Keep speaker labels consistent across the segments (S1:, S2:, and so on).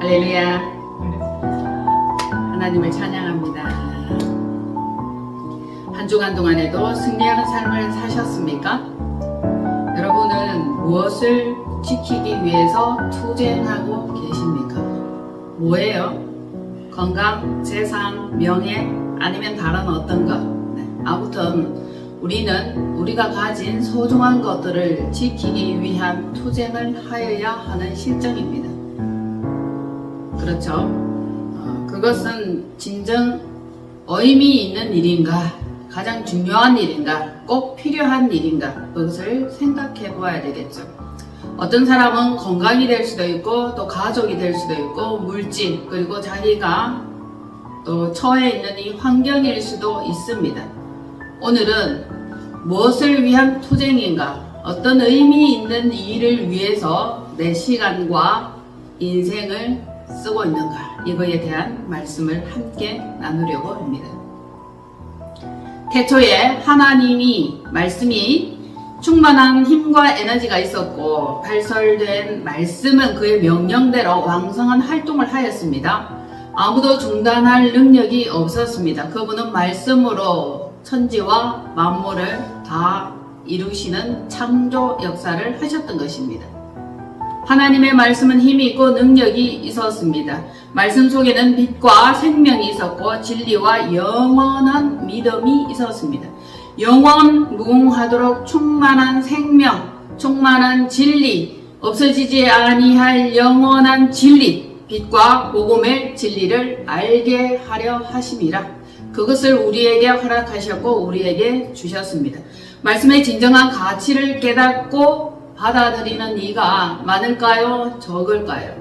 S1: 할렐루야. 하나님을 찬양합니다. 한 주간 동안에도 승리하는 삶을 사셨습니까? 여러분은 무엇을 지키기 위해서 투쟁하고 계십니까? 뭐예요? 건강, 재산, 명예, 아니면 다른 어떤 것? 아무튼 우리는 우리가 가진 소중한 것들을 지키기 위한 투쟁을 하여야 하는 실정입니다. 그렇죠? 그것은 진정 의미 있는 일인가? 가장 중요한 일인가? 꼭 필요한 일인가? 그것을 생각해 보아야 되겠죠. 어떤 사람은 건강이 될 수도 있고 또 가족이 될 수도 있고 물질 그리고 자기가 또 처해 있는 이 환경일 수도 있습니다. 오늘은 무엇을 위한 투쟁인가? 어떤 의미 있는 일을 위해서 내 시간과 인생을 쓰고 있는가? 이거에 대한 말씀을 함께 나누려고 합니다. 태초에 하나님이 말씀이 충만한 힘과 에너지가 있었고 발설된 말씀은 그의 명령대로 왕성한 활동을 하였습니다. 아무도 중단할 능력이 없었습니다. 그분은 말씀으로 천지와 만물을 다 이루시는 창조 역사를 하셨던 것입니다. 하나님의 말씀은 힘이 있고 능력이 있었습니다. 말씀 속에는 빛과 생명이 있었고 진리와 영원한 믿음이 있었습니다. 영원 무궁하도록 충만한 생명, 충만한 진리, 없어지지 아니할 영원한 진리, 빛과 복음의 진리를 알게 하려 하심이라. 그것을 우리에게 허락하셨고 우리에게 주셨습니다. 말씀의 진정한 가치를 깨닫고 받아들이는 이가 많을까요? 적을까요?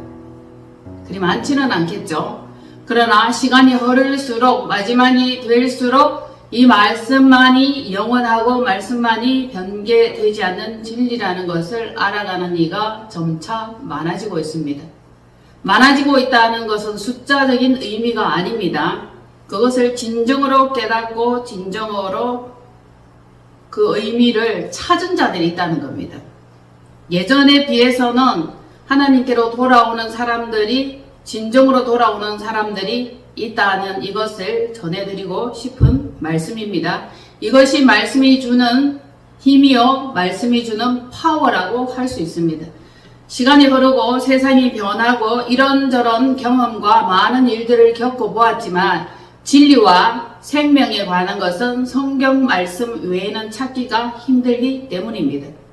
S1: 그리 많지는 않겠죠. 그러나 시간이 흐를수록 마지막이 될수록 이 말씀만이 영원하고 말씀만이 변개되지 않는 진리라는 것을 알아가는 이가 점차 많아지고 있습니다. 많아지고 있다는 것은 숫자적인 의미가 아닙니다. 그것을 진정으로 깨닫고 진정으로 그 의미를 찾은 자들이 있다는 겁니다. 예전에 비해서는 하나님께로 돌아오는 사람들이 진정으로 돌아오는 사람들이 있다는 이것을 전해드리고 싶은 말씀입니다. 이것이 말씀이 주는 힘이요 말씀이 주는 파워라고 할 수 있습니다. 시간이 흐르고 세상이 변하고 이런저런 경험과 많은 일들을 겪어보았지만 진리와 생명에 관한 것은 성경 말씀 외에는 찾기가 힘들기 때문입니다.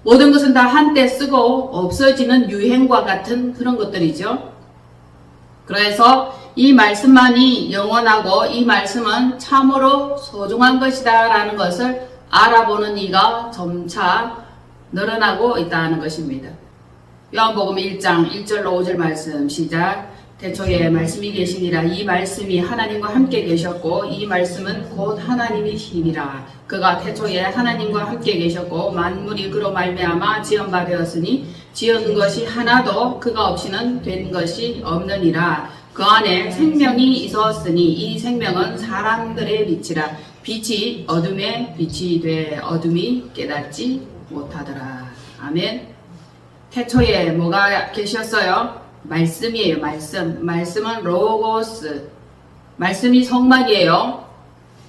S1: 모든 것은 다 한때 쓰고 없어지는 유행과 같은 그런 것들이죠. 그래서 이 말씀만이 영원하고 이 말씀은 참으로 소중한 것이다 라는 것을 알아보는 이가 점차 늘어나고 있다는 것입니다. 요한복음 1장 1절로 5절 말씀 시작. 태초에 말씀이 계시니라. 이 말씀이 하나님과 함께 계셨고 이 말씀은 곧 하나님이시니라. 그가 태초에 하나님과 함께 계셨고 만물이 그로 말미암아 지은 바 되었으니 지은 것이 하나도 그가 없이는 된 것이 없느니라. 그 안에 생명이 있었으니 이 생명은 사람들의 빛이라. 빛이 어둠에 빛이 돼 어둠이 깨닫지 못하더라. 아멘. 태초에 뭐가 계셨어요? 말씀이에요. 말씀은 로고스. 말씀이 성막이에요.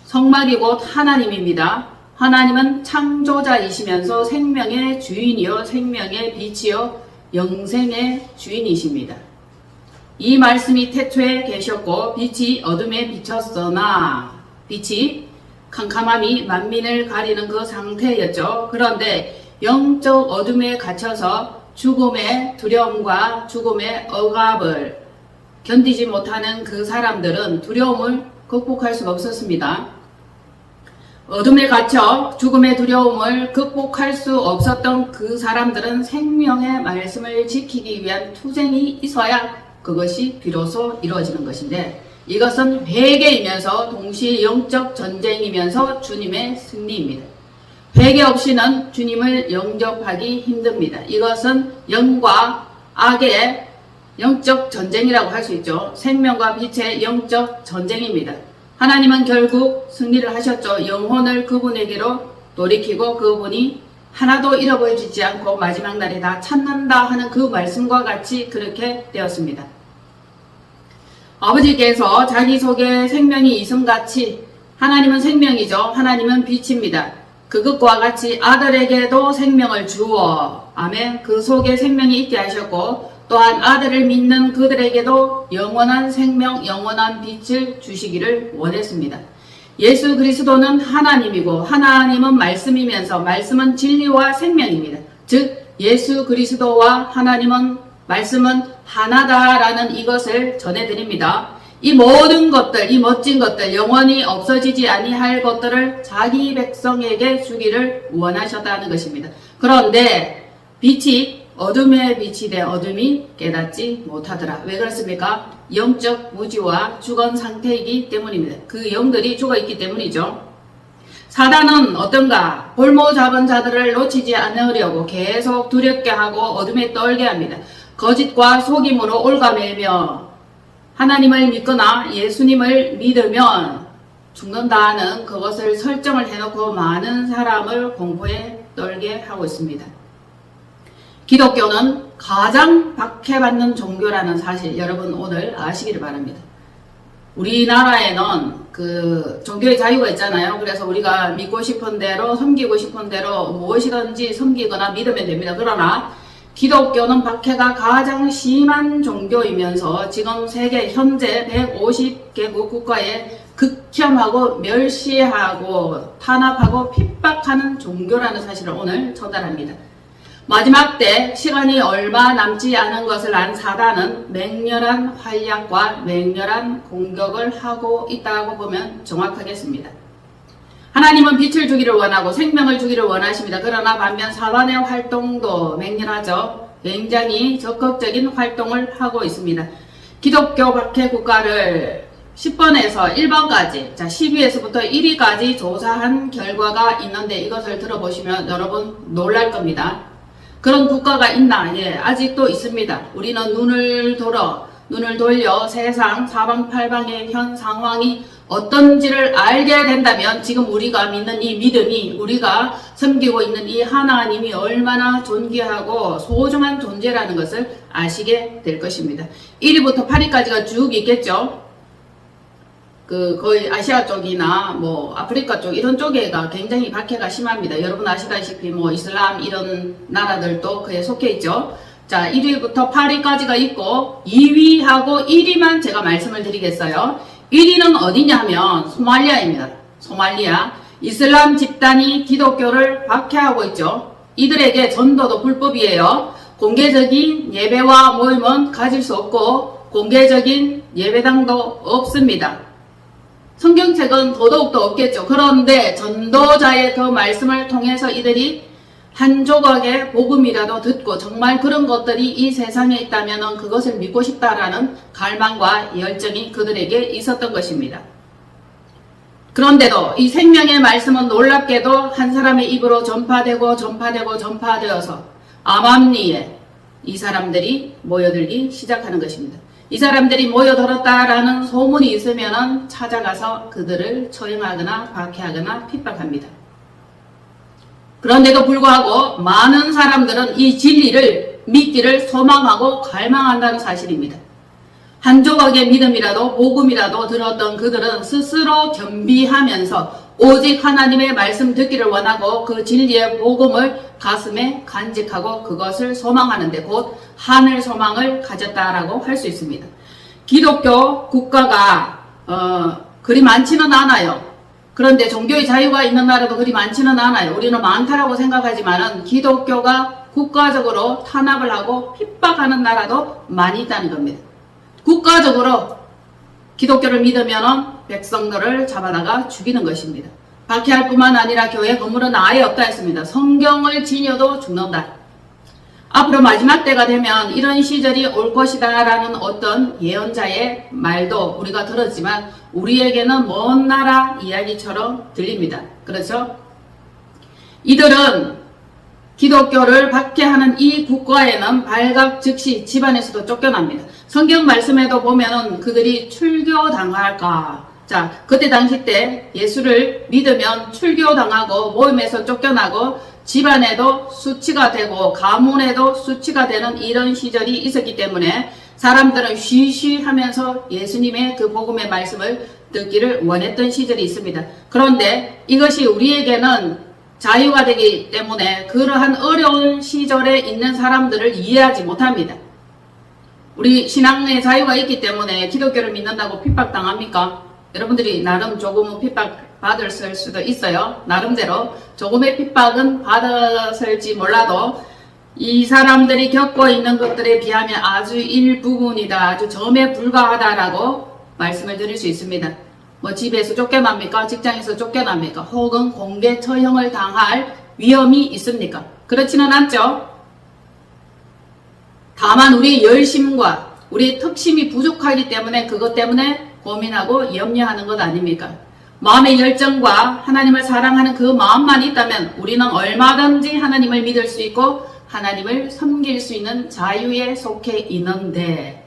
S1: 성막이 곧 하나님입니다. 하나님은 창조자이시면서 생명의 주인이요 생명의 빛이요 영생의 주인이십니다. 이 말씀이 태초에 계셨고 빛이 어둠에 비쳤으나 빛이 캄캄함이 만민을 가리는 그 상태였죠. 그런데 영적 어둠에 갇혀서 죽음의 두려움과 죽음의 억압을 견디지 못하는 그 사람들은 두려움을 극복할 수가 없었습니다. 어둠에 갇혀 죽음의 두려움을 극복할 수 없었던 그 사람들은 생명의 말씀을 지키기 위한 투쟁이 있어야 그것이 비로소 이루어지는 것인데 이것은 회개이면서 동시에 영적 전쟁이면서 주님의 승리입니다. 회개 없이는 주님을 영접하기 힘듭니다. 이것은 영과 악의 영적 전쟁이라고 할 수 있죠. 생명과 빛의 영적 전쟁입니다. 하나님은 결국 승리를 하셨죠. 영혼을 그분에게로 돌이키고 그분이 하나도 잃어버리지 않고 마지막 날에 다 찾는다 하는 그 말씀과 같이 그렇게 되었습니다. 아버지께서 자기 속에 생명이 있음같이 하나님은 생명이죠. 하나님은 빛입니다. 그것과 같이 아들에게도 생명을 주어 아멘 그 속에 생명이 있게 하셨고 또한 아들을 믿는 그들에게도 영원한 생명 영원한 빛을 주시기를 원했습니다. 예수 그리스도는 하나님이고 하나님은 말씀이면서 말씀은 진리와 생명입니다. 즉 예수 그리스도와 하나님은 말씀은 하나다라는 이것을 전해드립니다. 이 모든 것들, 이 멋진 것들, 영원히 없어지지 아니할 것들을 자기 백성에게 주기를 원하셨다는 것입니다. 그런데 빛이 어둠의 빛이 돼 어둠이 깨닫지 못하더라. 왜 그렇습니까? 영적 무지와 죽은 상태이기 때문입니다. 그 영들이 죽어있기 때문이죠. 사단은 어떤가? 볼모 잡은 자들을 놓치지 않으려고 계속 두렵게 하고 어둠에 떨게 합니다. 거짓과 속임으로 올가매며 하나님을 믿거나 예수님을 믿으면 죽는다는 그것을 설정을 해놓고 많은 사람을 공포에 떨게 하고 있습니다. 기독교는 가장 박해받는 종교라는 사실 여러분 오늘 아시기를 바랍니다. 우리나라에는 그 종교의 자유가 있잖아요. 그래서 우리가 믿고 싶은 대로 섬기고 싶은 대로 무엇이든지 섬기거나 믿으면 됩니다. 그러나 기독교는 박해가 가장 심한 종교이면서 지금 세계 현재 150개국 국가에 극혐하고 멸시하고 탄압하고 핍박하는 종교라는 사실을 오늘 전달합니다. 마지막 때 시간이 얼마 남지 않은 것을 안 사단은 맹렬한 활약과 맹렬한 공격을 하고 있다고 보면 정확하겠습니다. 하나님은 빛을 주기를 원하고 생명을 주기를 원하십니다. 그러나 반면 사단의 활동도 맹렬하죠. 굉장히 적극적인 활동을 하고 있습니다. 기독교 박해 국가를 10번에서 1번까지, 자 10위에서부터 1위까지 조사한 결과가 있는데 이것을 들어보시면 여러분 놀랄 겁니다. 그런 국가가 있나? 예, 아직도 있습니다. 우리는 눈을 돌려 세상 사방팔방의 현 상황이 어떤지를 알게 된다면 지금 우리가 믿는 이 믿음이 우리가 섬기고 있는 이 하나님이 얼마나 존귀하고 소중한 존재라는 것을 아시게 될 것입니다. 1위부터 8위까지가 쭉 있겠죠. 거의 아시아 쪽이나 뭐 아프리카 쪽 이런 쪽에가 굉장히 박해가 심합니다. 여러분 아시다시피 뭐 이슬람 이런 나라들도 그에 속해 있죠. 자 1위부터 8위까지가 있고 2위하고 1위만 제가 말씀을 드리겠어요. 1위는 어디냐 하면 소말리아입니다. 소말리아 이슬람 집단이 기독교를 박해하고 있죠. 이들에게 전도도 불법이에요. 공개적인 예배와 모임은 가질 수 없고 공개적인 예배당도 없습니다. 성경책은 더더욱도 없겠죠. 그런데 전도자의 그 말씀을 통해서 이들이 한 조각의 복음이라도 듣고 정말 그런 것들이 이 세상에 있다면 그것을 믿고 싶다라는 갈망과 열정이 그들에게 있었던 것입니다. 그런데도 이 생명의 말씀은 놀랍게도 한 사람의 입으로 전파되어서 암암리에 이 사람들이 모여들기 시작하는 것입니다. 이 사람들이 모여들었다라는 소문이 있으면 찾아가서 그들을 처형하거나 박해하거나 핍박합니다. 그런데도 불구하고 많은 사람들은 이 진리를 믿기를 소망하고 갈망한다는 사실입니다. 한 조각의 믿음이라도 복음이라도 들었던 그들은 스스로 겸비하면서 오직 하나님의 말씀 듣기를 원하고 그 진리의 복음을 가슴에 간직하고 그것을 소망하는데 곧 하늘 소망을 가졌다라고 할 수 있습니다. 기독교 국가가 그리 많지는 않아요. 그런데 종교의 자유가 있는 나라도 그리 많지는 않아요. 우리는 많다라고 생각하지만 기독교가 국가적으로 탄압을 하고 핍박하는 나라도 많이 있다는 겁니다. 국가적으로 기독교를 믿으면 백성들을 잡아다가 죽이는 것입니다. 박해할 뿐만 아니라 교회 건물은 아예 없다 했습니다. 성경을 지녀도 죽는다. 앞으로 마지막 때가 되면 이런 시절이 올 것이다 라는 어떤 예언자의 말도 우리가 들었지만 우리에게는 먼 나라 이야기처럼 들립니다. 그렇죠? 이들은 기독교를 박해하는 이 국가에는 발각 즉시 집안에서도 쫓겨납니다. 성경 말씀에도 보면은 그들이 출교당할까. 자, 그때 당시 때 예수를 믿으면 출교당하고 모임에서 쫓겨나고 집안에도 수치가 되고 가문에도 수치가 되는 이런 시절이 있었기 때문에 사람들은 쉬쉬하면서 예수님의 그 복음의 말씀을 듣기를 원했던 시절이 있습니다. 그런데 이것이 우리에게는 자유가 되기 때문에 그러한 어려운 시절에 있는 사람들을 이해하지 못합니다. 우리 신앙의 자유가 있기 때문에 기독교를 믿는다고 핍박당합니까? 여러분들이 나름 조금은 핍박받았을 수도 있어요. 나름대로 조금의 핍박은 받았을지 몰라도 이 사람들이 겪고 있는 것들에 비하면 아주 일부분이다, 아주 점에 불과하다라고 말씀을 드릴 수 있습니다. 뭐 집에서 쫓겨납니까? 직장에서 쫓겨납니까? 혹은 공개 처형을 당할 위험이 있습니까? 그렇지는 않죠. 다만 우리 열심과 우리 특심이 부족하기 때문에 그것 때문에 고민하고 염려하는 것 아닙니까? 마음의 열정과 하나님을 사랑하는 그 마음만 있다면 우리는 얼마든지 하나님을 믿을 수 있고 하나님을 섬길 수 있는 자유에 속해 있는데,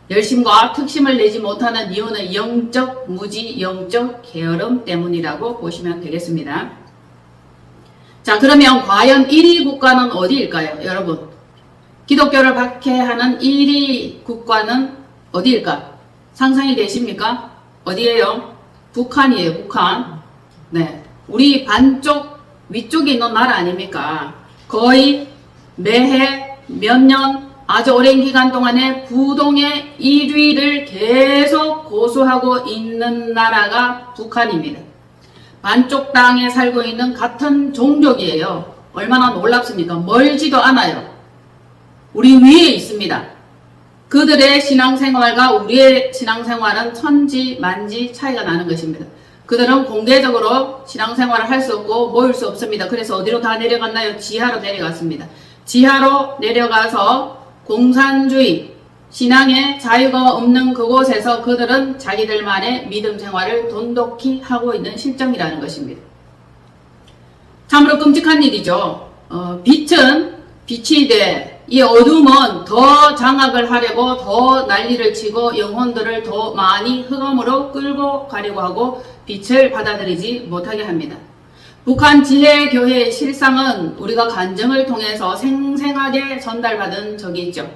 S1: 열심과 특심을 내지 못하는 이유는 영적 무지, 영적 게으름 때문이라고 보시면 되겠습니다. 자, 그러면 과연 1위 국가는 어디일까요? 여러분, 기독교를 박해하는 1위 국가는 어디일까? 상상이 되십니까? 어디예요? 북한이에요. 북한. 네, 우리 반쪽 위쪽에 있는 나라 아닙니까? 거의 매해 몇 년 아주 오랜 기간 동안에 부동의 1위를 계속 고수하고 있는 나라가 북한입니다. 반쪽 땅에 살고 있는 같은 종족이에요. 얼마나 놀랍습니까? 멀지도 않아요. 우리 위에 있습니다. 그들의 신앙생활과 우리의 신앙생활은 천지 만지 차이가 나는 것입니다. 그들은 공개적으로 신앙생활을 할 수 없고 모일 수 없습니다. 그래서 어디로 다 내려갔나요? 지하로 내려갔습니다. 지하로 내려가서 공산주의, 신앙의 자유가 없는 그곳에서 그들은 자기들만의 믿음 생활을 돈독히 하고 있는 실정이라는 것입니다. 참으로 끔찍한 일이죠. 빛은 빛이 돼 이 어둠은 더 장악을 하려고 더 난리를 치고 영혼들을 더 많이 흑암으로 끌고 가려고 하고 빛을 받아들이지 못하게 합니다. 북한 지혜교회의 실상은 우리가 간증을 통해서 생생하게 전달받은 적이 있죠.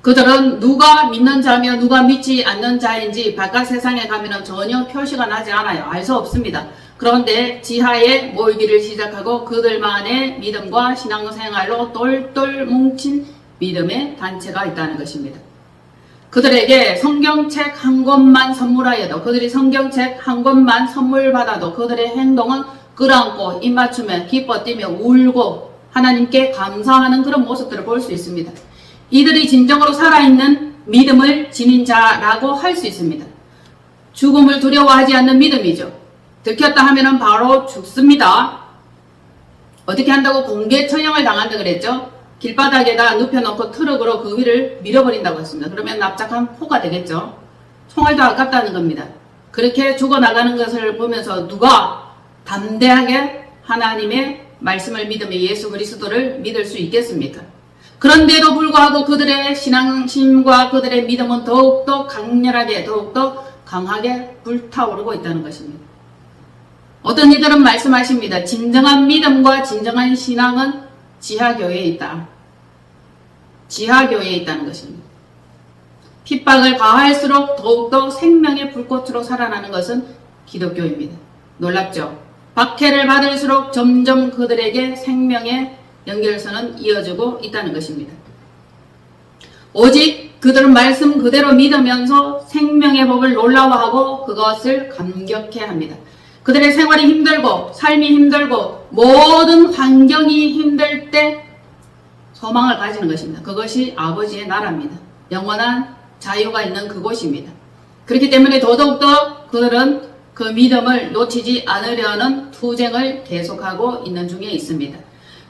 S1: 그들은 누가 믿는 자며 누가 믿지 않는 자인지 바깥 세상에 가면 전혀 표시가 나지 않아요. 알 수 없습니다. 그런데 지하에 모이기를 시작하고 그들만의 믿음과 신앙생활로 똘똘 뭉친 믿음의 단체가 있다는 것입니다. 그들에게 성경책 한 권만 선물하여도, 그들이 성경책 한 권만 선물 받아도 그들의 행동은 끌어안고 입맞추며 기뻐 뛰며 울고 하나님께 감사하는 그런 모습들을 볼 수 있습니다. 이들이 진정으로 살아있는 믿음을 지닌 자라고 할 수 있습니다. 죽음을 두려워하지 않는 믿음이죠. 들켰다 하면은 바로 죽습니다. 어떻게 한다고? 공개 처형을 당한다 그랬죠. 길바닥에다 눕혀놓고 트럭으로 그 위를 밀어버린다고 했습니다. 그러면 납작한 포가 되겠죠. 총알도 아깝다는 겁니다. 그렇게 죽어나가는 것을 보면서 누가 담대하게 하나님의 말씀을 믿으며 예수 그리스도를 믿을 수 있겠습니까? 그런데도 불구하고 그들의 신앙심과 그들의 믿음은 더욱더 강렬하게, 더욱더 강하게 불타오르고 있다는 것입니다. 어떤 이들은 말씀하십니다. 진정한 믿음과 진정한 신앙은 지하교회에 있다. 지하교회에 있다는 것입니다. 핍박을 가할수록 더욱더 생명의 불꽃으로 살아나는 것은 기독교입니다. 놀랍죠? 박해를 받을수록 점점 그들에게 생명의 연결선은 이어지고 있다는 것입니다. 오직 그들은 말씀 그대로 믿으면서 생명의 복을 놀라워하고 그것을 감격해합니다. 그들의 생활이 힘들고 삶이 힘들고 모든 환경이 힘들 때 소망을 가지는 것입니다. 그것이 아버지의 나라입니다. 영원한 자유가 있는 그곳입니다. 그렇기 때문에 더더욱더 그들은 그 믿음을 놓치지 않으려는 투쟁을 계속하고 있는 중에 있습니다.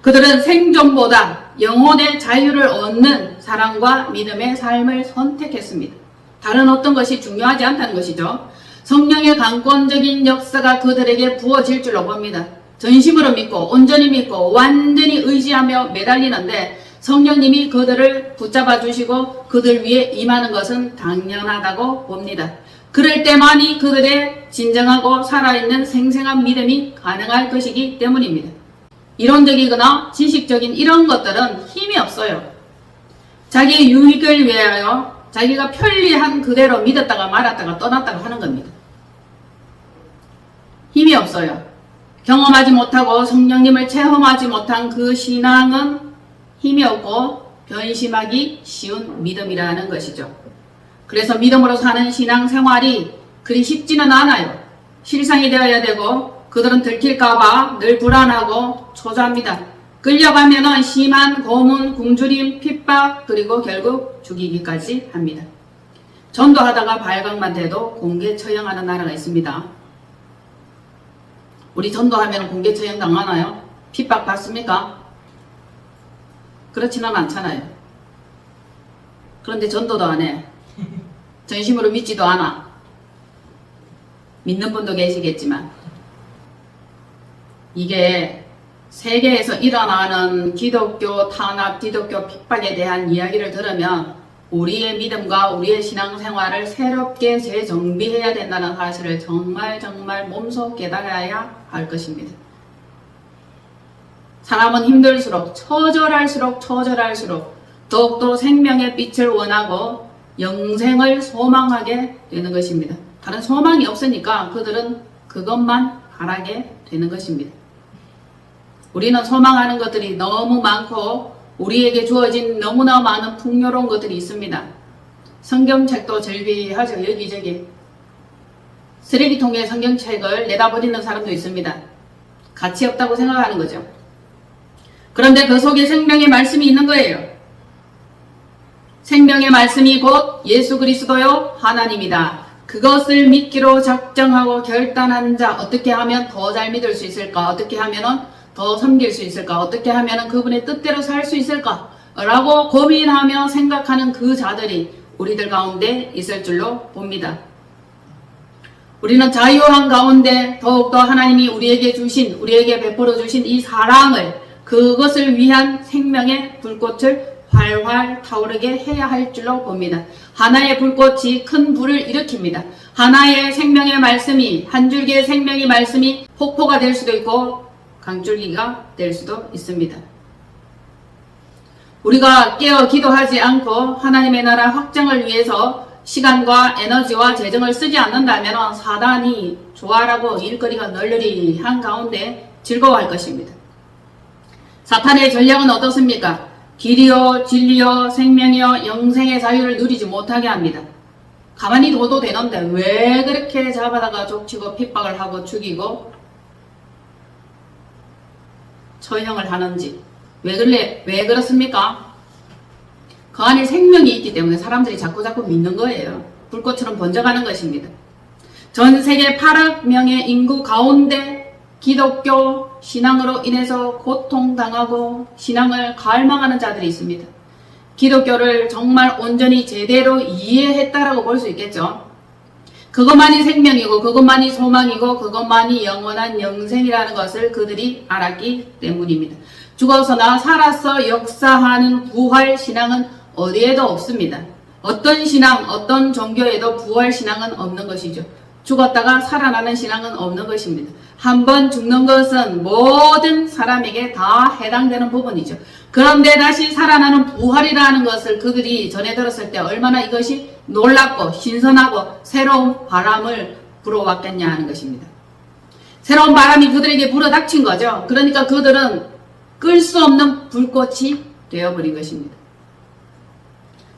S1: 그들은 생존보다 영혼의 자유를 얻는 사랑과 믿음의 삶을 선택했습니다. 다른 어떤 것이 중요하지 않다는 것이죠. 성령의 강권적인 역사가 그들에게 부어질 줄로 봅니다. 전심으로 믿고 온전히 믿고 완전히 의지하며 매달리는데 성령님이 그들을 붙잡아 주시고 그들 위에 임하는 것은 당연하다고 봅니다. 그럴 때만이 그들의 진정하고 살아있는 생생한 믿음이 가능할 것이기 때문입니다. 이론적이거나 지식적인 이런 것들은 힘이 없어요. 자기 유익을 위하여 자기가 편리한 그대로 믿었다가 말았다가 떠났다가 하는 겁니다. 힘이 없어요. 경험하지 못하고 성령님을 체험하지 못한 그 신앙은 힘이 없고 변심하기 쉬운 믿음이라는 것이죠. 그래서 믿음으로 사는 신앙 생활이 그리 쉽지는 않아요. 실상이 되어야 되고 그들은 들킬까봐 늘 불안하고 초조합니다. 끌려가면은 심한 고문, 굶주림, 핍박, 그리고 결국 죽이기까지 합니다. 전도하다가 발각만 돼도 공개 처형하는 나라가 있습니다. 우리 전도하면 공개 처형 당하나요? 핍박 받습니까? 그렇지는 않잖아요. 그런데 전도도 안 해. 전심으로 믿지도 않아. 믿는 분도 계시겠지만 이게 세계에서 일어나는 기독교 탄압, 기독교 핍박에 대한 이야기를 들으면 우리의 믿음과 우리의 신앙생활을 새롭게 재정비해야 된다는 사실을 정말 몸소 깨달아야 할 것입니다. 사람은 힘들수록 처절할수록 더욱더 생명의 빛을 원하고 영생을 소망하게 되는 것입니다. 다른 소망이 없으니까 그들은 그것만 바라게 되는 것입니다. 우리는 소망하는 것들이 너무 많고 우리에게 주어진 너무나 많은 풍요로운 것들이 있습니다. 성경책도 절비하죠. 여기저기 쓰레기통에 성경책을 내다버리는 사람도 있습니다. 가치 없다고 생각하는 거죠. 그런데 그 속에 생명의 말씀이 있는 거예요. 생명의 말씀이 곧 예수 그리스도요 하나님이다. 그것을 믿기로 작정하고 결단한 자, 어떻게 하면 더 잘 믿을 수 있을까? 어떻게 하면 더 섬길 수 있을까? 어떻게 하면 그분의 뜻대로 살 수 있을까? 라고 고민하며 생각하는 그 자들이 우리들 가운데 있을 줄로 봅니다. 우리는 자유한 가운데 더욱더 하나님이 우리에게 베풀어 주신 이 사랑을, 그것을 위한 생명의 불꽃을 활활 타오르게 해야 할 줄로 봅니다. 하나의 불꽃이 큰 불을 일으킵니다. 하나의 생명의 말씀이, 한 줄기의 생명의 말씀이 폭포가 될 수도 있고 강줄기가 될 수도 있습니다. 우리가 깨어 기도하지 않고 하나님의 나라 확장을 위해서 시간과 에너지와 재정을 쓰지 않는다면 사단이 좋아라고 일거리가 널널히 한 가운데 즐거워할 것입니다. 사탄의 전략은 어떻습니까? 길이요, 진리요, 생명이요, 영생의 자유를 누리지 못하게 합니다. 가만히 둬도 되는데 왜 그렇게 잡아다가 족치고 핍박을 하고 죽이고 처형을 하는지, 왜 그렇습니까? 그 안에 생명이 있기 때문에 사람들이 자꾸 믿는 거예요. 불꽃처럼 번져가는 것입니다. 전 세계 8억 명의 인구 가운데 기독교 신앙으로 인해서 고통당하고 신앙을 갈망하는 자들이 있습니다. 기독교를 정말 온전히 제대로 이해했다라고 볼 수 있겠죠. 그것만이 생명이고 그것만이 소망이고 그것만이 영원한 영생이라는 것을 그들이 알았기 때문입니다. 죽어서나 살아서 역사하는 부활 신앙은 어디에도 없습니다. 어떤 신앙, 어떤 종교에도 부활 신앙은 없는 것이죠. 죽었다가 살아나는 신앙은 없는 것입니다. 한번 죽는 것은 모든 사람에게 다 해당되는 부분이죠. 그런데 다시 살아나는 부활이라는 것을 그들이 전해 들었을 때 얼마나 이것이 놀랍고 신선하고 새로운 바람을 불어왔겠냐 하는 것입니다. 새로운 바람이 그들에게 불어닥친 거죠. 그러니까 그들은 끌 수 없는 불꽃이 되어버린 것입니다.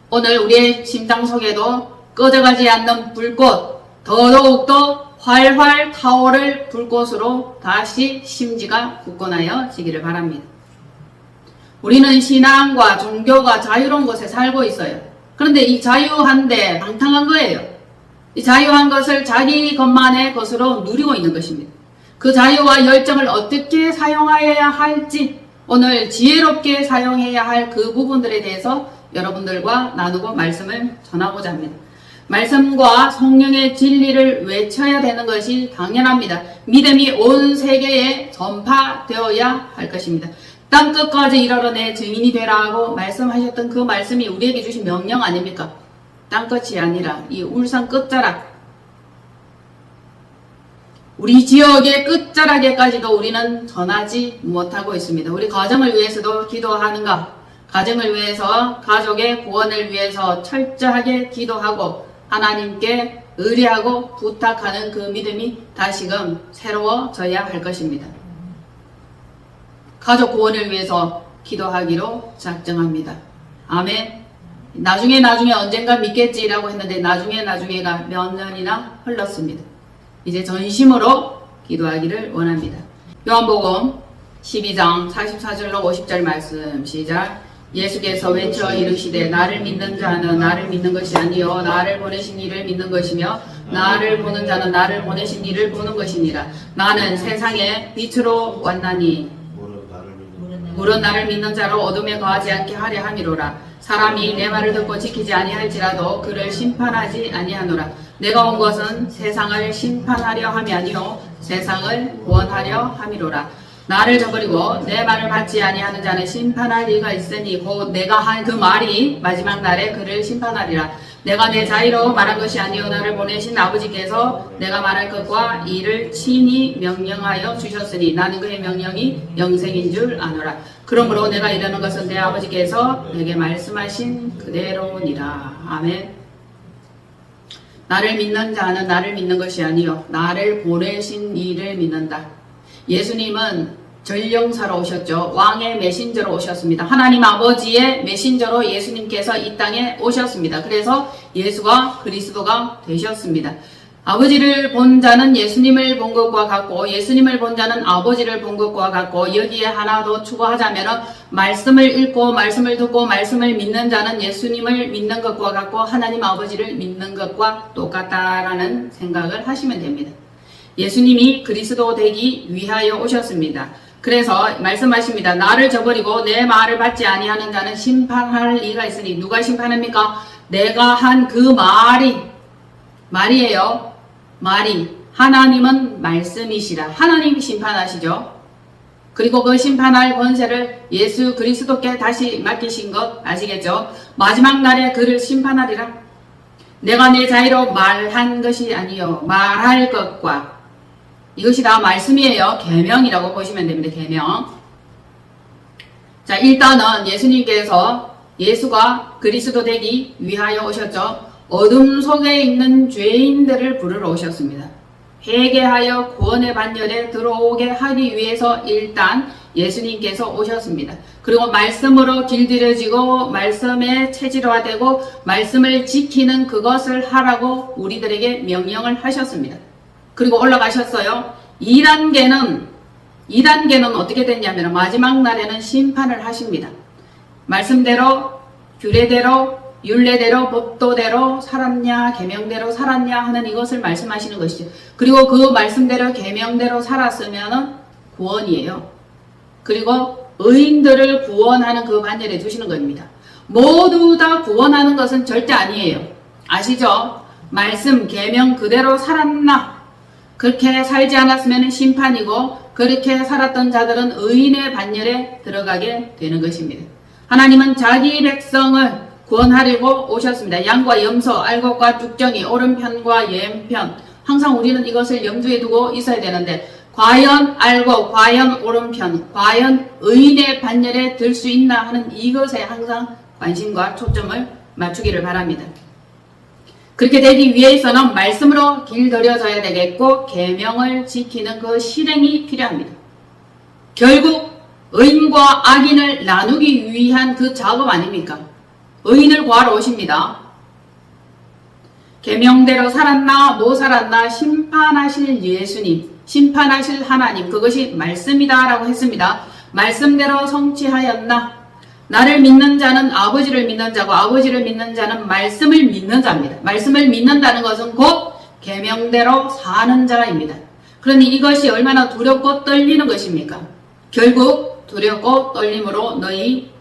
S1: 오늘 우리의 심장 속에도 꺼져가지 않는 불꽃, 더더욱더 활활 타오를 불꽃으로 다시 심지가 굳건하여지기를 바랍니다. 우리는 신앙과 종교가 자유로운 곳에 살고 있어요. 그런데 이 자유한데 방탕한 거예요. 이 자유한 것을 자기 것만의 것으로 누리고 있는 것입니다. 그 자유와 열정을 어떻게 사용하여야 할지 오늘 지혜롭게 사용해야 할 그 부분들에 대해서 여러분들과 나누고 말씀을 전하고자 합니다. 말씀과 성령의 진리를 외쳐야 되는 것이 당연합니다. 믿음이 온 세계에 전파되어야 할 것입니다. 땅끝까지 이르러 증인이 되라 하고 말씀하셨던 그 말씀이 우리에게 주신 명령 아닙니까? 땅끝이 아니라 이 울산 끝자락, 우리 지역의 끝자락에까지도 우리는 전하지 못하고 있습니다. 우리 가정을 위해서도 기도하는가? 가정을 위해서, 가족의 구원을 위해서 철저하게 기도하고 하나님께 의뢰하고 부탁하는 그 믿음이 다시금 새로워져야 할 것입니다. 가족 구원을 위해서 기도하기로 작정합니다. 아멘. 나중에 언젠가 믿겠지라고 했는데 나중에가 몇 년이나 흘렀습니다. 이제 전심으로 기도하기를 원합니다. 요한복음 12장 44절로 50절 말씀 시작. 예수께서 외쳐 이르시되 나를 믿는 자는 나를 믿는 것이 아니요 나를 보내신 이를 믿는 것이며 나를 보는 자는 나를 보내신 이를 보는 것이니라. 나는 세상에 빛으로 왔나니 물은 나를 믿는 자로 어둠에 거하지 않게 하려 함이로라. 사람이 내 말을 듣고 지키지 아니할지라도 그를 심판하지 아니하노라. 내가 온 것은 세상을 심판하려 함이 아니요 세상을 구원하려 함이로라. 나를 저버리고 내 말을 받지 아니하는 자는 심판할 이가 있으니 곧 내가 한 그 말이 마지막 날에 그를 심판하리라. 내가 내 자의로 말한 것이 아니요 나를 보내신 아버지께서 내가 말할 것과 이를 친히 명령하여 주셨으니 나는 그의 명령이 영생인 줄 아노라. 그러므로 내가 이르는 것은 내 아버지께서 내게 말씀하신 그대로니라. 아멘. 나를 믿는 자는 나를 믿는 것이 아니요 나를 보내신 이를 믿는다. 예수님은 전령사로 오셨죠. 왕의 메신저로 오셨습니다. 하나님 아버지의 메신저로 예수님께서 이 땅에 오셨습니다. 그래서 예수가 그리스도가 되셨습니다. 아버지를 본 자는 예수님을 본 것과 같고 예수님을 본 자는 아버지를 본 것과 같고 여기에 하나 더 추가하자면 말씀을 읽고 말씀을 듣고 말씀을 믿는 자는 예수님을 믿는 것과 같고 하나님 아버지를 믿는 것과 똑같다라는 생각을 하시면 됩니다. 예수님이 그리스도 되기 위하여 오셨습니다. 그래서 말씀하십니다. 나를 저버리고 내 말을 받지 아니하는 자는 심판할 이가 있으니 누가 심판합니까? 내가 한 그 말이에요. 말이 하나님은 말씀이시라. 하나님이 심판하시죠. 그리고 그 심판할 권세를 예수 그리스도께 다시 맡기신 것 아시겠죠? 마지막 날에 그를 심판하리라. 내가 내 자의로 말한 것이 아니요 말할 것과 이것이 다 말씀이에요. 계명이라고 보시면 됩니다. 계명. 자, 일단은 예수님께서 예수가 그리스도 되기 위하여 오셨죠. 어둠 속에 있는 죄인들을 부르러 오셨습니다. 회개하여 구원의 반열에 들어오게 하기 위해서 일단 예수님께서 오셨습니다. 그리고 말씀으로 길들여지고 말씀에 체질화되고 말씀을 지키는 그것을 하라고 우리들에게 명령을 하셨습니다. 그리고 올라가셨어요. 2단계는 어떻게 됐냐면 마지막 날에는 심판을 하십니다. 말씀대로 규례대로 율례대로 법도대로 살았냐 계명대로 살았냐 하는 이것을 말씀하시는 것이죠. 그리고 그 말씀대로 계명대로 살았으면 구원이에요. 그리고 의인들을 구원하는 그 반열에 두시는 겁니다. 모두 다 구원하는 것은 절대 아니에요. 아시죠? 말씀 계명 그대로 살았나 그렇게 살지 않았으면 심판이고 그렇게 살았던 자들은 의인의 반열에 들어가게 되는 것입니다. 하나님은 자기 백성을 구원하려고 오셨습니다. 양과 염소, 알곡과 죽정이, 오른편과 왼편. 항상 우리는 이것을 염두에 두고 있어야 되는데 과연 알곡, 과연 오른편, 과연 의인의 반열에 들 수 있나 하는 이것에 항상 관심과 초점을 맞추기를 바랍니다. 그렇게 되기 위해서는 말씀으로 길들여져야 되겠고 계명을 지키는 그 실행이 필요합니다. 결국 의인과 악인을 나누기 위한 그 작업 아닙니까? 의인을 구하러 오십니다. 계명대로 살았나 못 살았나 심판하실 예수님, 심판하실 하나님, 그것이 말씀이다라고 했습니다. 말씀대로 성취하였나? 나를 믿는 자는 아버지를 믿는 자고 아버지를 믿는 자는 말씀을 믿는 자입니다. 말씀을 믿는다는 것은 곧 계명대로 사는 자입니다. 그러니 이것이 얼마나 두렵고 떨리는 것입니까? 결국 두렵고 떨림으로 너희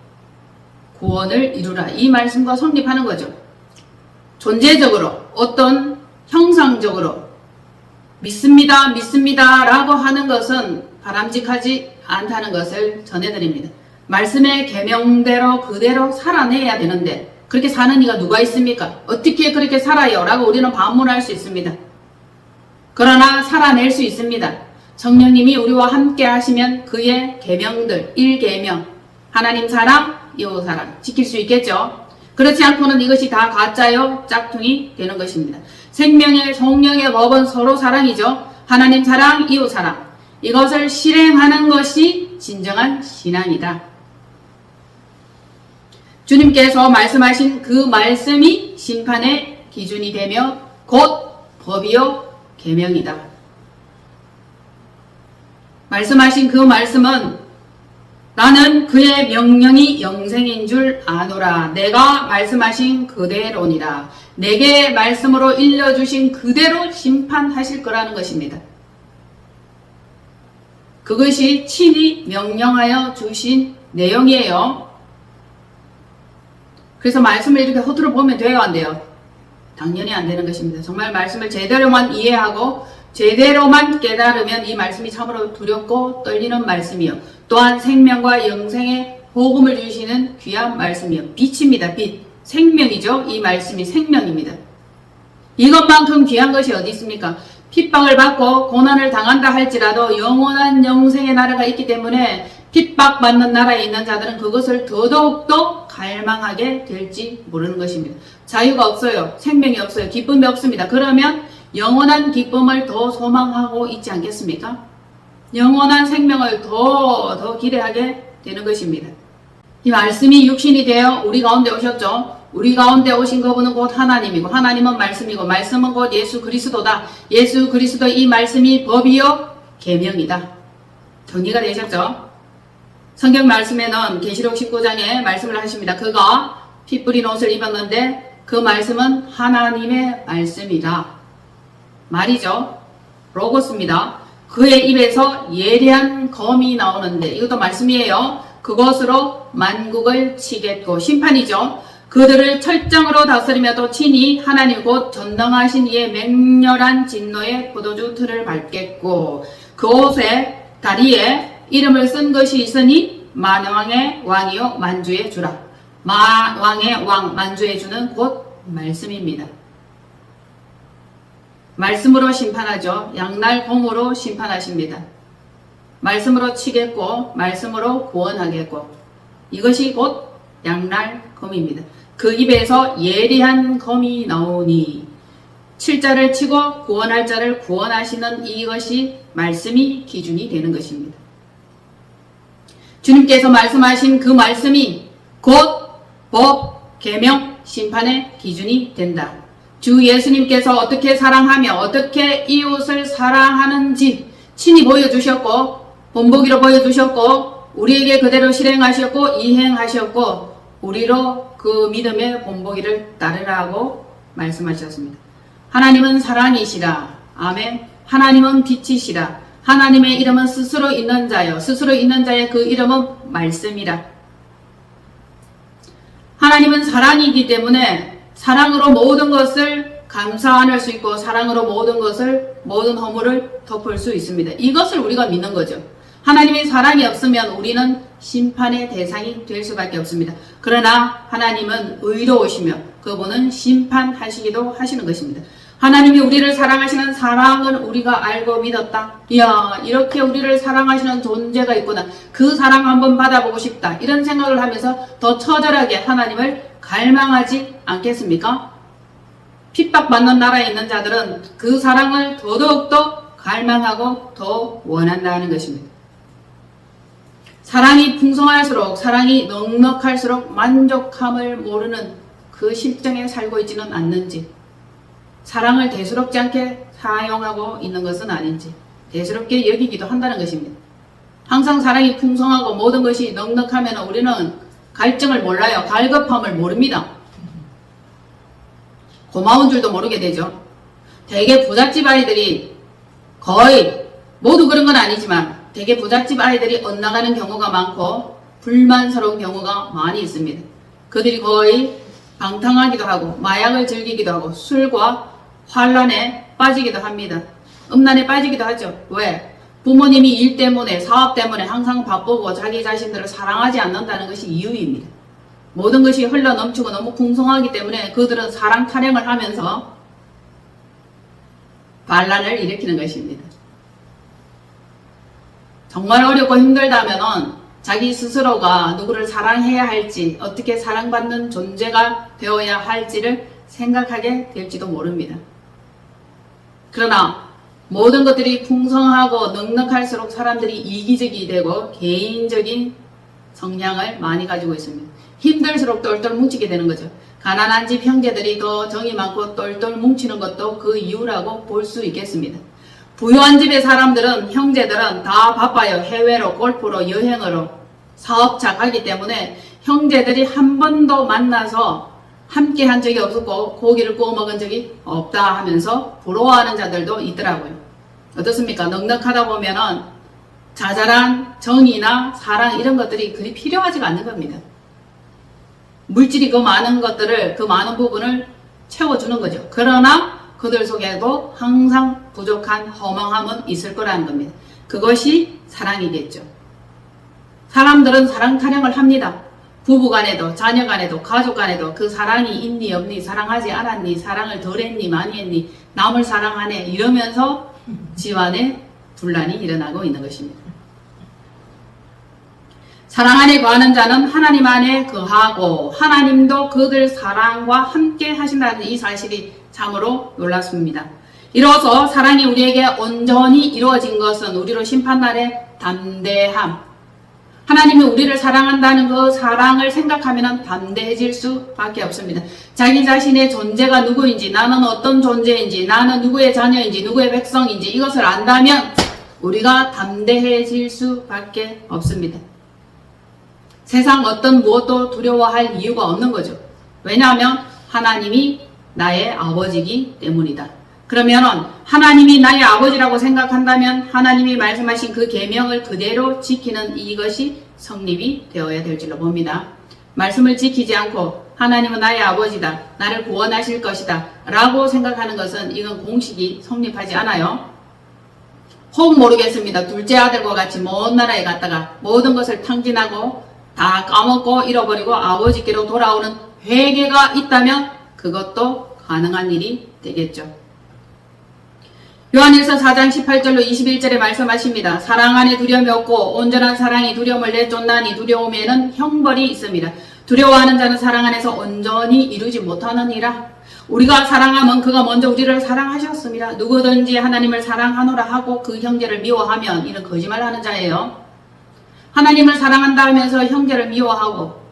S1: 구원을 이루라. 이 말씀과 성립하는 거죠. 존재적으로 어떤 형상적으로 믿습니다 라고 하는 것은 바람직하지 않다는 것을 전해드립니다. 말씀의 계명대로 그대로 살아내야 되는데 그렇게 사는 이가 누가 있습니까? 어떻게 그렇게 살아요? 라고 우리는 반문할 수 있습니다. 그러나 살아낼 수 있습니다. 성령님이 우리와 함께 하시면 그의 계명들, 1계명 하나님 사랑, 이웃 사랑 지킬 수 있겠죠? 그렇지 않고는 이것이 다 가짜요 짝퉁이 되는 것입니다. 생명의 성령의 법은 서로 사랑이죠. 하나님 사랑, 이웃 사랑 이것을 실행하는 것이 진정한 신앙이다. 주님께서 말씀하신 그 말씀이 심판의 기준이 되며 곧 법이요 계명이다. 말씀하신 그 말씀은 나는 그의 명령이 영생인 줄 아노라. 내가 말씀하신 그대로니라. 내게 말씀으로 일러주신 그대로 심판하실 거라는 것입니다. 그것이 친히 명령하여 주신 내용이에요. 그래서 말씀을 이렇게 허투루 보면 돼요, 안 돼요? 당연히 안 되는 것입니다. 정말 말씀을 제대로만 이해하고 제대로만 깨달으면 이 말씀이 참으로 두렵고 떨리는 말씀이요. 또한 생명과 영생의 복음을 주시는 귀한 말씀이요. 빛입니다. 빛. 생명이죠. 이 말씀이 생명입니다. 이것만큼 귀한 것이 어디 있습니까? 핍박을 받고 고난을 당한다 할지라도 영원한 영생의 나라가 있기 때문에 핍박받는 나라에 있는 자들은 그것을 더더욱더 갈망하게 될지 모르는 것입니다. 자유가 없어요. 생명이 없어요. 기쁨이 없습니다. 그러면 영원한 기쁨을 더 소망하고 있지 않겠습니까? 영원한 생명을 더 기대하게 되는 것입니다. 이 말씀이 육신이 되어 우리 가운데 오셨죠. 우리 가운데 오신 그분은 곧 하나님이고 하나님은 말씀이고 말씀은 곧 예수 그리스도다. 예수 그리스도 이 말씀이 법이요 계명이다. 정리가 되셨죠? 성경 말씀에는 계시록 19장에 말씀을 하십니다. 그가 피 뿌린 옷을 입었는데 그 말씀은 하나님의 말씀이다. 말이죠. 로고스입니다. 그의 입에서 예리한 검이 나오는데 이것도 말씀이에요. 그것으로 만국을 치겠고 심판이죠. 그들을 철정으로 다스리며 또 친히 하나님 곧 전능하신 이의 맹렬한 진노의 포도주 틀을 밟겠고 그 옷에 다리에 이름을 쓴 것이 있으니 만왕의 왕이요 만주의 주라. 왕의 왕 만주의 주는 곧 말씀입니다. 말씀으로 심판하죠. 양날 검으로 심판하십니다. 말씀으로 치겠고 말씀으로 구원하겠고 이것이 곧 양날 검입니다. 그 입에서 예리한 검이 나오니 칠 자를 치고 구원할 자를 구원하시는 이것이 말씀이 기준이 되는 것입니다. 주님께서 말씀하신 그 말씀이 곧 법, 계명, 심판의 기준이 된다. 주 예수님께서 어떻게 사랑하며 어떻게 이웃을 사랑하는지 친히 보여주셨고 본보기로 보여주셨고 우리에게 그대로 실행하셨고 이행하셨고 우리로 그 믿음의 본보기를 따르라고 말씀하셨습니다. 하나님은 사랑이시라. 아멘. 하나님은 빛이시라. 하나님의 이름은 스스로 있는 자요. 스스로 있는 자의 그 이름은 말씀이라. 하나님은 사랑이기 때문에 사랑으로 모든 것을 감사할 수 있고 사랑으로 모든 허물을 덮을 수 있습니다. 이것을 우리가 믿는 거죠. 하나님의 사랑이 없으면 우리는 심판의 대상이 될 수밖에 없습니다. 그러나 하나님은 의로우시며 그분은 심판하시기도 하시는 것입니다. 하나님이 우리를 사랑하시는 사랑은 우리가 알고 믿었다. 이야, 이렇게 우리를 사랑하시는 존재가 있구나. 그 사랑 한번 받아보고 싶다. 이런 생각을 하면서 더 처절하게 하나님을 갈망하지 않겠습니까? 핍박받는 나라에 있는 자들은 그 사랑을 더더욱더 갈망하고 더 원한다는 것입니다. 사랑이 풍성할수록 사랑이 넉넉할수록 만족함을 모르는 그 실정에 살고 있지는 않는지 사랑을 대수롭지 않게 사용하고 있는 것은 아닌지 대수롭게 여기기도 한다는 것입니다. 항상 사랑이 풍성하고 모든 것이 넉넉하면 우리는 갈증을 몰라요. 갈급함을 모릅니다. 고마운 줄도 모르게 되죠. 대개 부잣집 아이들이 거의 모두 그런 건 아니지만 대개 부잣집 아이들이 엇나가는 경우가 많고 불만스러운 경우가 많이 있습니다. 그들이 거의 방탕하기도 하고 마약을 즐기기도 하고 술과 환란에 빠지기도 합니다. 음란에 빠지기도 하죠. 왜? 부모님이 일 때문에 사업 때문에 항상 바쁘고 자기 자신들을 사랑하지 않는다는 것이 이유입니다. 모든 것이 흘러넘치고 너무 풍성하기 때문에 그들은 사랑 타령을 하면서 반란을 일으키는 것입니다. 정말 어렵고 힘들다면 자기 스스로가 누구를 사랑해야 할지, 어떻게 사랑받는 존재가 되어야 할지를 생각하게 될지도 모릅니다. 그러나 모든 것들이 풍성하고 넉넉할수록 사람들이 이기적이 되고 개인적인 성향을 많이 가지고 있습니다. 힘들수록 똘똘 뭉치게 되는 거죠. 가난한 집 형제들이 더 정이 많고 똘똘 뭉치는 것도 그 이유라고 볼 수 있겠습니다. 부유한 집의 사람들은, 형제들은 다 바빠요. 해외로, 골프로, 여행으로, 사업차 가기 때문에 형제들이 한 번도 만나서 함께 한 적이 없었고 고기를 구워 먹은 적이 없다 하면서 부러워하는 자들도 있더라고요. 어떻습니까? 넉넉하다 보면은 자잘한 정이나 사랑 이런 것들이 그리 필요하지가 않는 겁니다. 물질이 그 많은 것들을, 그 많은 부분을 채워주는 거죠. 그러나 그들 속에도 항상 부족한 허망함은 있을 거라는 겁니다. 그것이 사랑이겠죠. 사람들은 사랑 타령을 합니다. 부부간에도, 자녀간에도, 가족간에도 그 사랑이 있니 없니, 사랑하지 않았니, 사랑을 덜 했니 많이 했니, 남을 사랑하네 이러면서 집안에 분란이 일어나고 있는 것입니다. 사랑 안에 거하는 자는 하나님 안에 거하고 하나님도 그들 사랑과 함께 하신다는 이 사실이 참으로 놀랍습니다. 이로써 사랑이 우리에게 온전히 이루어진 것은 우리로 심판날의 담대함, 하나님이 우리를 사랑한다는 그 사랑을 생각하면 담대해질 수밖에 없습니다. 자기 자신의 존재가 누구인지, 나는 어떤 존재인지, 나는 누구의 자녀인지, 누구의 백성인지 이것을 안다면 우리가 담대해질 수밖에 없습니다. 세상 어떤 무엇도 두려워할 이유가 없는 거죠. 왜냐하면 하나님이 나의 아버지이기 때문이다. 그러면 하나님이 나의 아버지라고 생각한다면 하나님이 말씀하신 그 계명을 그대로 지키는 이것이 성립이 되어야 될 줄로 봅니다. 말씀을 지키지 않고 하나님은 나의 아버지다, 나를 구원하실 것이다 라고 생각하는 것은 이건 공식이 성립하지 않아요. 혹 모르겠습니다. 둘째 아들과 같이 먼 나라에 갔다가 모든 것을 탕진하고 다 까먹고 잃어버리고 아버지께로 돌아오는 회개가 있다면 그것도 가능한 일이 되겠죠. 요한일서 4장 18절로 21절에 말씀하십니다. 사랑 안에 두려움이 없고 온전한 사랑이 두려움을 내쫓나니 두려움에는 형벌이 있습니다. 두려워하는 자는 사랑 안에서 온전히 이루지 못하느니라. 우리가 사랑하면 그가 먼저 우리를 사랑하셨습니다. 누구든지 하나님을 사랑하노라 하고 그 형제를 미워하면 이는 거짓말하는 자예요. 하나님을 사랑한다 하면서 형제를 미워하고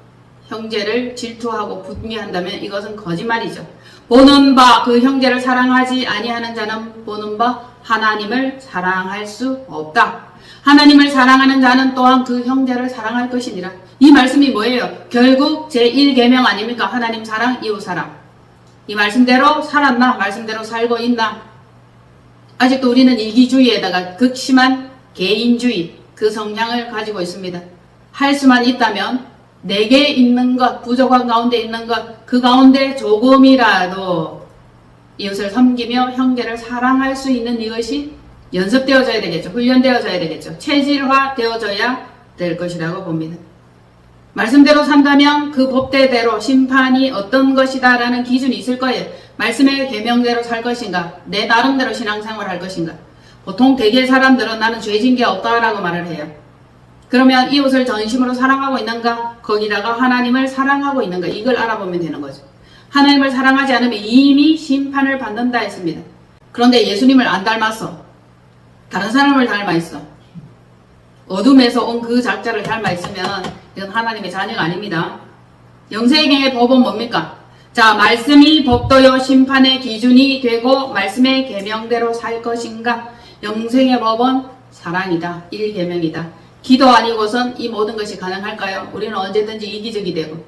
S1: 형제를 질투하고 분미한다면 이것은 거짓말이죠. 보는 바 그 형제를 사랑하지 아니하는 자는 보는 바 하나님을 사랑할 수 없다. 하나님을 사랑하는 자는 또한 그 형제를 사랑할 것이니라. 이 말씀이 뭐예요? 결국 제1계명 아닙니까? 하나님 사랑, 이웃 사랑. 이 말씀대로 살았나? 말씀대로 살고 있나? 아직도 우리는 이기주의에다가 극심한 개인주의, 그 성향을 가지고 있습니다. 할 수만 있다면 내게 있는 것, 부족한 가운데 있는 것, 그 가운데 조금이라도 이웃을 섬기며 형제를 사랑할 수 있는 이것이 연습되어져야 되겠죠. 훈련되어져야 되겠죠. 체질화되어져야 될 것이라고 봅니다. 말씀대로 산다면 그 법대대로 심판이 어떤 것이다 라는 기준이 있을 거예요. 말씀의 계명대로 살 것인가, 내 나름대로 신앙생활 할 것인가. 보통 대개 사람들은 나는 죄진 게 없다라고 말을 해요. 그러면 이웃을 전심으로 사랑하고 있는가? 거기다가 하나님을 사랑하고 있는가? 이걸 알아보면 되는 거죠. 하나님을 사랑하지 않으면 이미 심판을 받는다 했습니다. 그런데 예수님을 안 닮았어. 다른 사람을 닮아 있어. 어둠에서 온 그 작자를 닮아 있으면 이건 하나님의 자녀가 아닙니다. 영생의 법은 뭡니까? 자, 말씀이 법도요 심판의 기준이 되고 말씀의 계명대로 살 것인가? 영생의 법은 사랑이다. 1계명이다. 기도 아니고선 이 모든 것이 가능할까요? 우리는 언제든지 이기적이 되고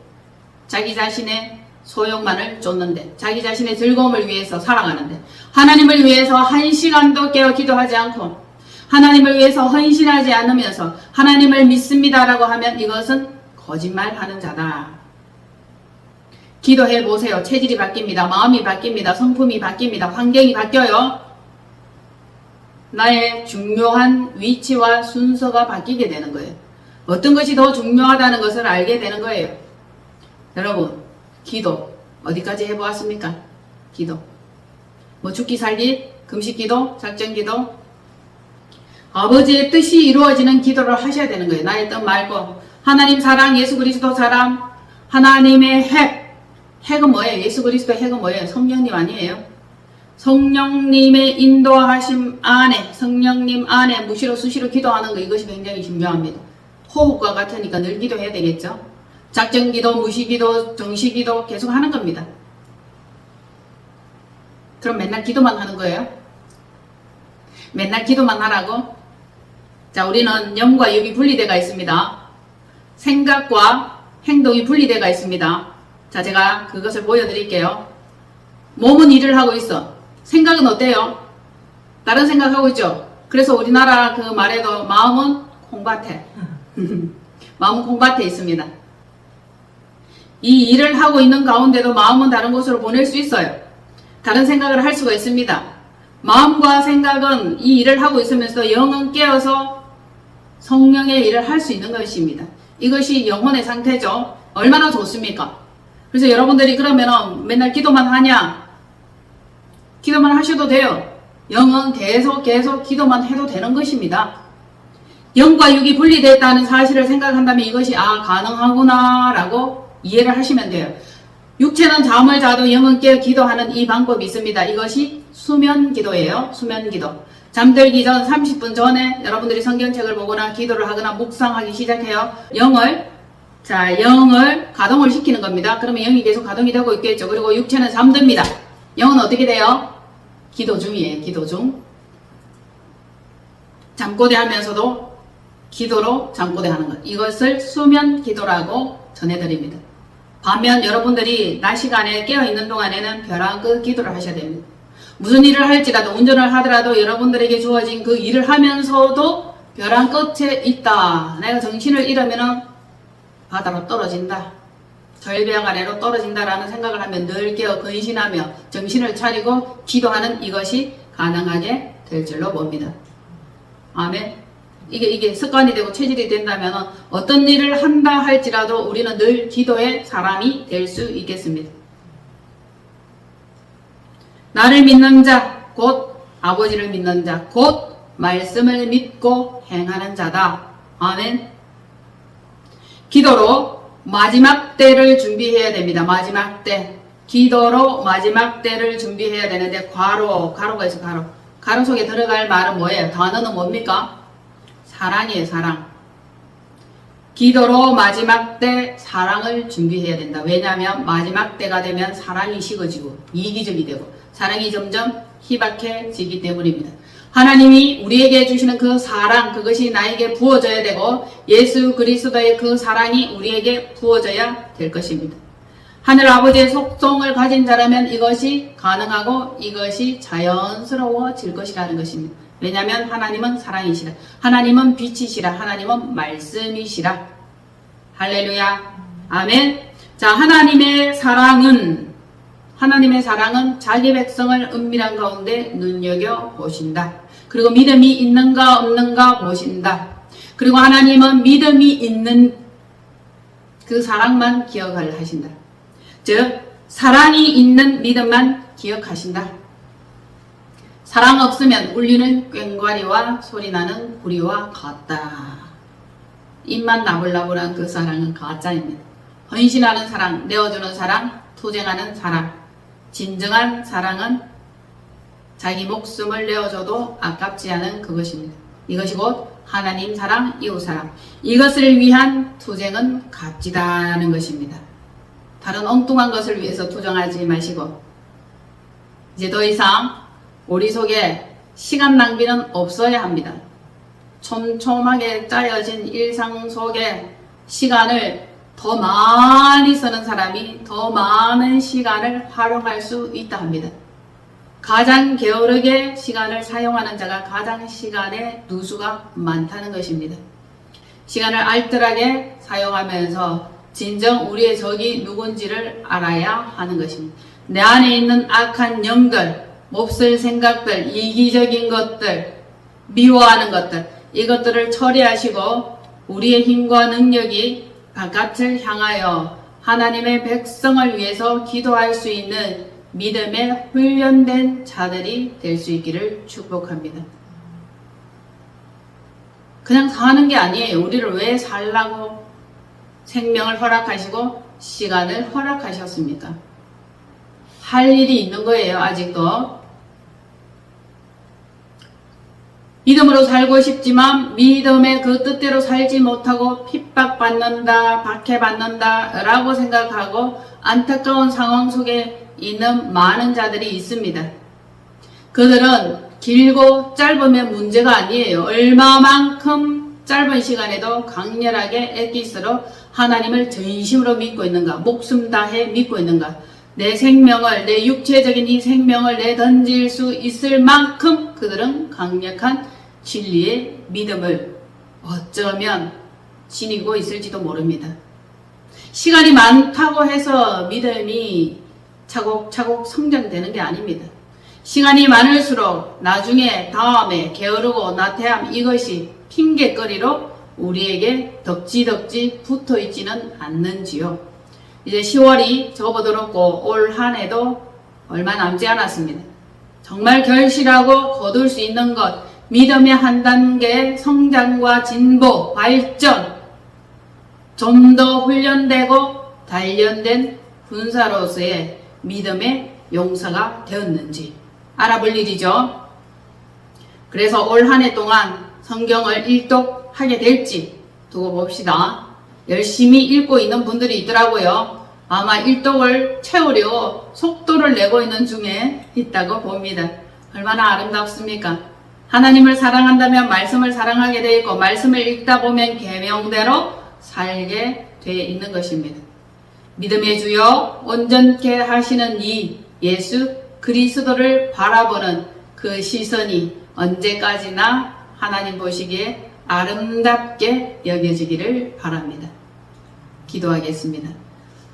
S1: 자기 자신의 소욕만을 쫓는데, 자기 자신의 즐거움을 위해서 살아가는데, 하나님을 위해서 한 시간도 깨어 기도하지 않고 하나님을 위해서 헌신하지 않으면서 하나님을 믿습니다라고 하면 이것은 거짓말하는 자다. 기도해 보세요. 체질이 바뀝니다. 마음이 바뀝니다. 성품이 바뀝니다. 환경이 바뀌어요. 나의 중요한 위치와 순서가 바뀌게 되는 거예요. 어떤 것이 더 중요하다는 것을 알게 되는 거예요. 여러분, 기도 어디까지 해보았습니까? 기도. 뭐 죽기 살기, 금식기도, 작전기도. 아버지의 뜻이 이루어지는 기도를 하셔야 되는 거예요. 나의 뜻 말고 하나님 사랑, 예수 그리스도 사랑, 하나님의 핵은 뭐예요? 예수 그리스도 핵은 뭐예요? 성령님 아니에요? 성령님의 인도하심 안에, 성령님 안에 무시로 수시로 기도하는 거, 이것이 굉장히 중요합니다. 호흡과 같으니까 늘 기도해야 되겠죠? 작정기도, 무시기도, 정시기도 계속 하는 겁니다. 그럼 맨날 기도만 하는 거예요? 맨날 기도만 하라고? 자, 우리는 영과 육이 분리되어 있습니다. 생각과 행동이 분리되어 있습니다. 자, 제가 그것을 보여드릴게요. 몸은 일을 하고 있어. 생각은 어때요? 다른 생각하고 있죠? 그래서 우리나라 그 말에도 마음은 콩밭에 마음은 콩밭에 있습니다. 이 일을 하고 있는 가운데도 마음은 다른 곳으로 보낼 수 있어요. 다른 생각을 할 수가 있습니다. 마음과 생각은 이 일을 하고 있으면서 영은 깨어서 성령의 일을 할 수 있는 것입니다. 이것이 영혼의 상태죠. 얼마나 좋습니까? 그래서 여러분들이 그러면 맨날 기도만 하냐? 기도만 하셔도 돼요. 영은 계속 기도만 해도 되는 것입니다. 영과 육이 분리됐다는 사실을 생각한다면 이것이 가능하구나 라고 이해를 하시면 돼요. 육체는 잠을 자도 영은 깨어 기도하는 이 방법이 있습니다. 이것이 수면기도예요. 수면기도. 잠들기 전 30분 전에 여러분들이 성경책을 보거나 기도를 하거나 묵상하기 시작해요. 영을 가동을 시키는 겁니다. 그러면 영이 계속 가동이 되고 있겠죠. 그리고 육체는 잠듭니다. 영은 어떻게 돼요? 기도 중이에요. 기도 중. 잠꼬대 하면서도 기도로 잠꼬대 하는 것. 이것을 수면 기도라고 전해드립니다. 반면 여러분들이 낮 시간에 깨어있는 동안에는 벼랑끝 기도를 하셔야 됩니다. 무슨 일을 할지라도, 운전을 하더라도 여러분들에게 주어진 그 일을 하면서도 벼랑 끝에 있다. 내가 정신을 잃으면 바다로 떨어진다. 절벽 아래로 떨어진다라는 생각을 하면 늘 깨어 근신하며 정신을 차리고 기도하는 이것이 가능하게 될 줄로 봅니다. 아멘. 이게 습관이 되고 체질이 된다면 어떤 일을 한다 할지라도 우리는 늘 기도의 사람이 될 수 있겠습니다. 나를 믿는 자, 곧 아버지를 믿는 자, 곧 말씀을 믿고 행하는 자다. 아멘. 기도로 마지막 때를 준비해야 됩니다. 마지막 때. 기도로 마지막 때를 준비해야 되는데 가로가 있어. 가로 속에 들어갈 말은 뭐예요? 단어는 뭡니까? 사랑이에요. 사랑. 기도로 마지막 때 사랑을 준비해야 된다. 왜냐하면 마지막 때가 되면 사랑이 식어지고 이기적이 되고 사랑이 점점 희박해지기 때문입니다. 하나님이 우리에게 주시는 그 사랑, 그것이 나에게 부어져야 되고 예수 그리스도의 그 사랑이 우리에게 부어져야 될 것입니다. 하늘 아버지의 속성을 가진 자라면 이것이 가능하고 이것이 자연스러워질 것이라는 것입니다. 왜냐하면 하나님은 사랑이시라. 하나님은 빛이시라. 하나님은 말씀이시라. 할렐루야. 아멘. 자, 하나님의 사랑은 자기 백성을 은밀한 가운데 눈여겨보신다. 그리고 믿음이 있는가 없는가 보신다. 그리고 하나님은 믿음이 있는 그 사랑만 기억을 하신다. 즉 사랑이 있는 믿음만 기억하신다. 사랑 없으면 울리는 꽹과리와 소리나는 구리와 같다. 입만 나불나불한 그 사랑은 가짜입니다. 헌신하는 사랑, 내어주는 사랑, 투쟁하는 사랑. 진정한 사랑은 자기 목숨을 내어줘도 아깝지 않은 그것입니다. 이것이 곧 하나님 사랑, 이웃 사랑. 이것을 위한 투쟁은 값지다는 것입니다. 다른 엉뚱한 것을 위해서 투쟁하지 마시고 이제 더 이상 우리 속에 시간 낭비는 없어야 합니다. 촘촘하게 짜여진 일상 속에 시간을 더 많이 쓰는 사람이 더 많은 시간을 활용할 수 있다 합니다. 가장 게으르게 시간을 사용하는 자가 가장 시간의 누수가 많다는 것입니다. 시간을 알뜰하게 사용하면서 진정 우리의 적이 누군지를 알아야 하는 것입니다. 내 안에 있는 악한 영들, 몹쓸 생각들, 이기적인 것들, 미워하는 것들, 이것들을 처리하시고 우리의 힘과 능력이 바깥을 향하여 하나님의 백성을 위해서 기도할 수 있는 믿음에 훈련된 자들이 될 수 있기를 축복합니다. 그냥 사는 게 아니에요. 우리를 왜 살라고 생명을 허락하시고 시간을 허락하셨습니까? 할 일이 있는 거예요. 아직도. 믿음으로 살고 싶지만 믿음의 그 뜻대로 살지 못하고 핍박받는다, 박해받는다 라고 생각하고 안타까운 상황 속에 있는 많은 자들이 있습니다. 그들은 길고 짧으면 문제가 아니에요. 얼마만큼 짧은 시간에도 강렬하게 엑기스로 하나님을 전심으로 믿고 있는가, 목숨 다해 믿고 있는가, 내 생명을, 내 육체적인 이 생명을 내던질 수 있을 만큼 그들은 강력한 진리의 믿음을 어쩌면 지니고 있을지도 모릅니다. 시간이 많다고 해서 믿음이 차곡차곡 성장되는 게 아닙니다. 시간이 많을수록 나중에 다음에 게으르고 나태함 이것이 핑계거리로 우리에게 덕지덕지 붙어있지는 않는지요. 이제 10월이 접어들었고 올 한 해도 얼마 남지 않았습니다. 정말 결실하고 거둘 수 있는 것, 믿음의 한 단계 성장과 진보, 발전, 좀 더 훈련되고 단련된 군사로서의 믿음의 용사가 되었는지 알아볼 일이죠. 그래서 올 한 해 동안 성경을 일독하게 될지 두고 봅시다. 열심히 읽고 있는 분들이 있더라고요. 아마 일독을 채우려 속도를 내고 있는 중에 있다고 봅니다. 얼마나 아름답습니까? 하나님을 사랑한다면 말씀을 사랑하게 돼 있고 말씀을 읽다 보면 계명대로 살게 돼 있는 것입니다. 믿음의 주여 온전케 하시는 이 예수 그리스도를 바라보는 그 시선이 언제까지나 하나님 보시기에 아름답게 여겨지기를 바랍니다. 기도하겠습니다.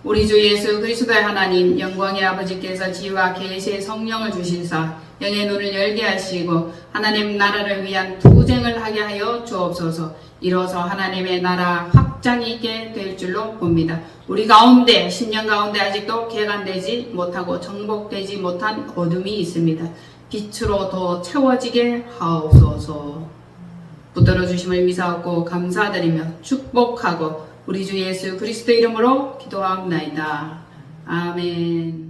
S1: 우리 주 예수 그리스도의 하나님 영광의 아버지께서 지혜와 계시의 성령을 주시사 영의 눈을 열게 하시고 하나님 나라를 위한 투쟁을 하게 하여 주옵소서. 이로써 하나님의 나라 확장이 있게 될 줄로 봅니다. 우리 가운데 10년 가운데 아직도 개간되지 못하고 정복되지 못한 어둠이 있습니다. 빛으로 더 채워지게 하옵소서. 붙들어 주심을 미사하고 감사드리며 축복하고 우리 주 예수 그리스도 이름으로 기도하옵나이다. 아멘.